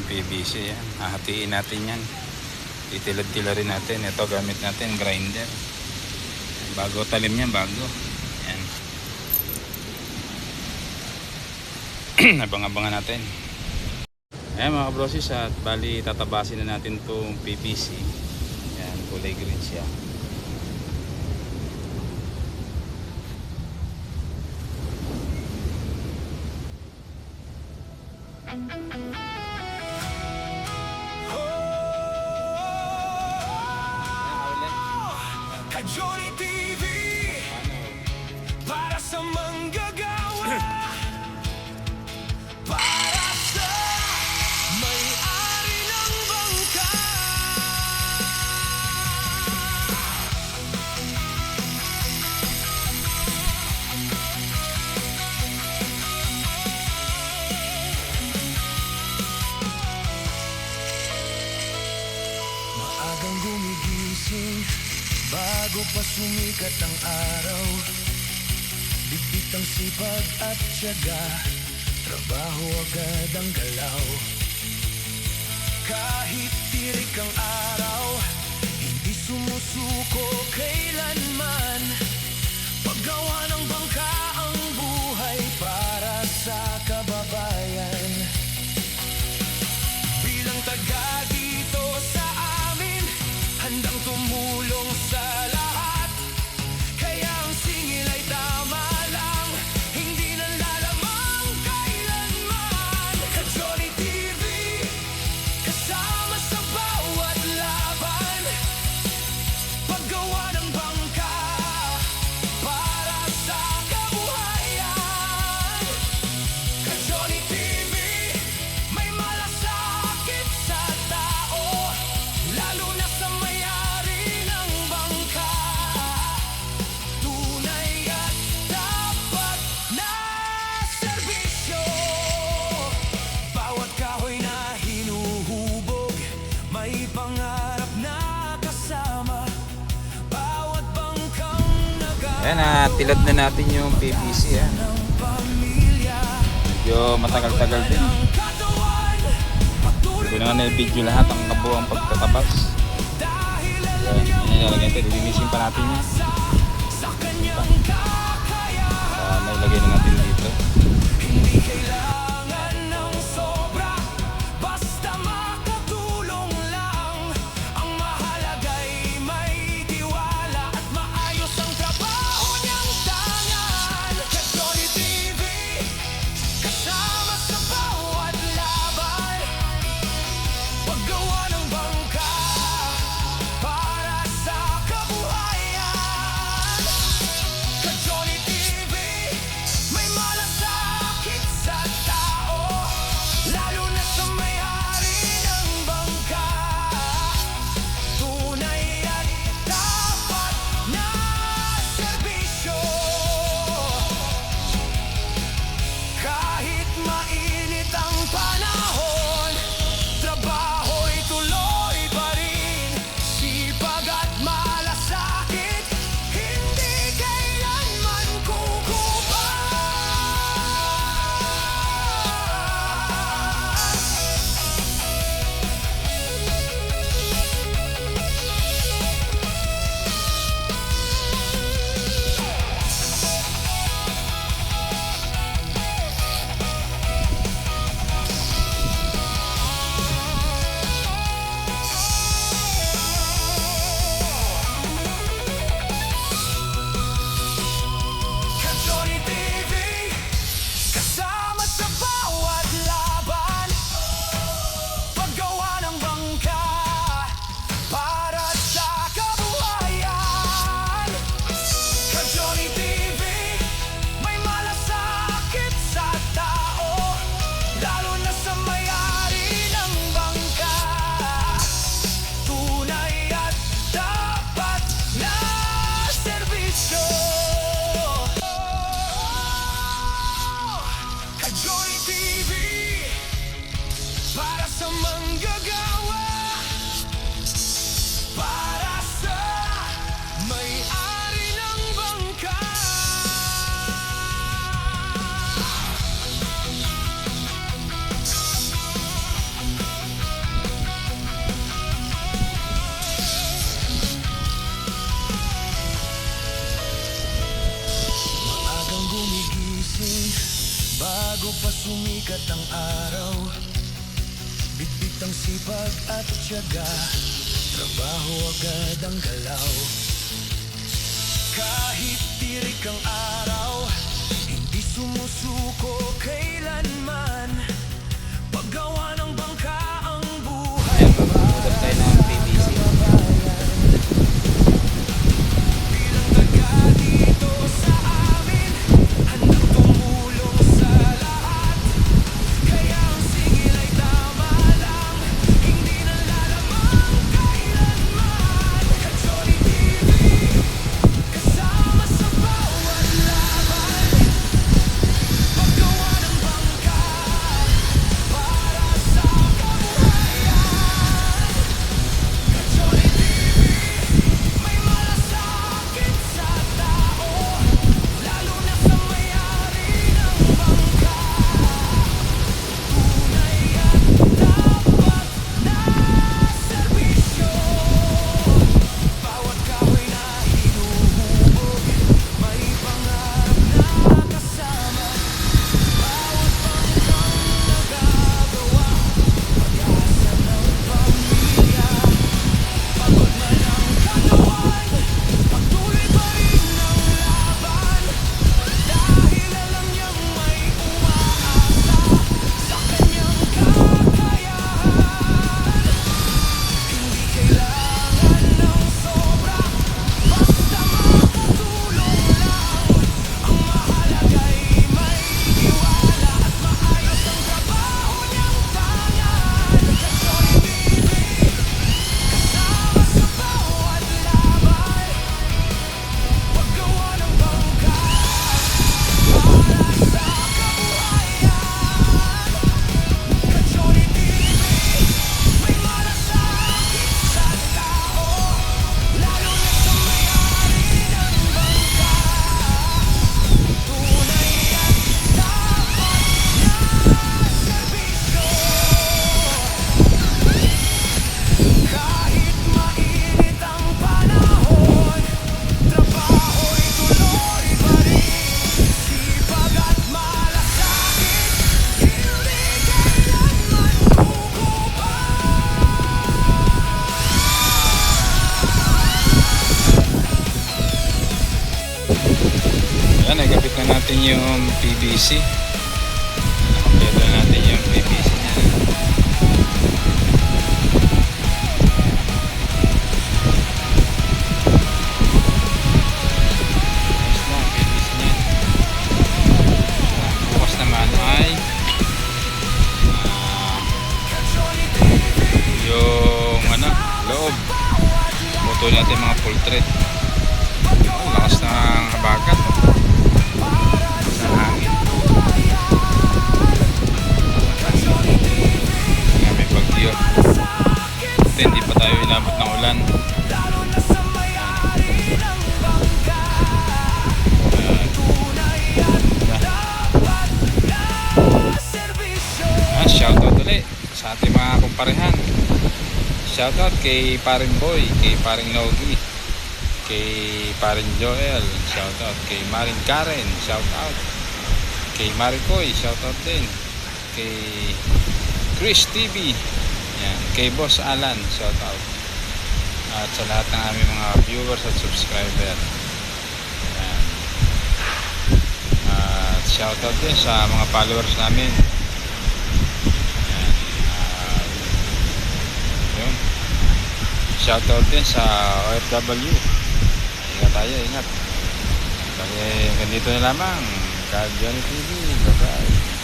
PVC yan. Hahatiin natin yan. Titilad-tila rin natin. Ito gamit natin grinder. Bago talim yan, bago. Yan. Abang-abangan natin. Ayan mga kabrosis, at bali tatabasin na natin itong PVC. Yan, kulay green siya. Kajoli TV para sa manggagawa, para sa may-ari ng bangka. Maagang gumigising bago pa sumikat ang araw, bigbit ang sipag at tiyaga, trabaho agad ang galaw. Kahit tirik ang araw, hindi sumusuko kailanman. Paggawa ng bangka ang buhay para sa kababayan. Bilang taga dito sa amin, handang tumulong sa lahat. Kaya ang singil ay tama lang, hindi nalalamang kailanman. Kajoli TV, kasama sa bawat laban. Paggawa ng bangka para sa kabuhayan. Kajoli TV, may malasakit sa tao, lalo na sa may-ari ng bangka. Tunay at tapat na serbisyo. Bawat kahoy na hinuhubog, may pangarap na kasama. Bawat bangkang Ayan, tilad na natin yung PVC. ng pamilya. Medyo matagal-tagal din. Katawan, Hindi ko na nga na-video lahat ang kabuang pagtatabas. dahil Ayan, nilalagay natin. Lilinisin pa natin yan. sa kanyang kakayahan. Nailagay na natin dito. Hindi kailangan ng sobra, basta makatulong lang. Ang mahalaga'y may tiwala at maayos ang trabaho niyang tangan. Kajoli TV, kasama sa bawat laban. Paggawa ng bangka para sa kabuhayan. Kajoli TV, may malasakit sa tao, lalo na sa may-ari ng bangka. Tunay at tapat na serbisyo. Kahit mainit ang panahon, trabaho'y tuloy pa rin. Sipag at malasakit, hindi kailanman kukupas. Kajoli TV, kasama sa bawat laban. Paggawa ng bangka para sa kabuhayan. Kajoli TV, may malasakit sa tao, lalo na sa may-ari ng bangka. Tunay at tapat na serbisyo. Kajoli TV, para sa manggagawa, para sa may-ari ng bangka. Bago pa sumikat ang araw, bitbit ang sipag at tiyaga, trabaho agad ang galaw. Kahit tirik ang araw, hindi sumusuko kailanman. Paggawa ng bangka ang buhay. Ayan, magpupunta tayo ng PVC. Bilang taga dito sa amin, handang tumulong sa lahat. Kaya ang sigil ay tama lang, hindi nalalamang kailanman. Kajoli TV, kasama sa bawat laban. Paggawa ng bangka, para sa kabuhayan. Kajoli TV, may malasakit sa tao, lalo na sa may-ari ng bangka. Tunay at tapat na serbisyo. Bawat kahoy na hinuhubog, may pangarap na kasama. Bawat bangkang nagagawa, pag-asa ng pamilya. Pagod man ang katawan, pagtuloy pa rin ang laban. Dahil alam niyang may umaasa sa kanyang kakayahan. Hindi kailangan ng sobra, basta makatulong lang. Ang mahalaga'y may tiwala at maayos ang trabaho niyang tangan. Kajoli TV, kasama sa bawat laban. Paggawa ng bangka, para sa kabuhayan. Kajoli TV, may malasakit sa tao, lalo na sa may-ari ng bangka. Tunay at tapat na serbisyo. Kahit mainit ang panahon, trabaho'y tuloy pa rin. Sipag at malasakit, hindi kailanman Ayan, nagabit na natin yung PVC. Nakampleto na natin yung PVC niya. Ayos na ang PVC niya. Bukas naman ay yung loob. Buto natin mga full thread. Lakas ng habagat sa hangin. Nga may bagyo. Buti hindi pa tayo inabot ng ulan. lalo na sa may-ari ng bangka. Tunay at tapat na serbisyo. Shoutout ulit sa ating mga kumparehan. Shoutout kay Paring Boy, kay Paring Nogi, kay Paring Joel, shoutout kay Maring Karen, shoutout kay Maricoy, shoutout din kay Chris TV, yan, kay Boss Alan, shoutout, at sa lahat ng aming mga viewers at subscriber, yan. At shoutout din sa mga followers namin, yan. Yun. Shoutout din sa OFW. Ingat tayo, ingat. Kaya ganito na lamang. Kajoli TV. Bye-bye.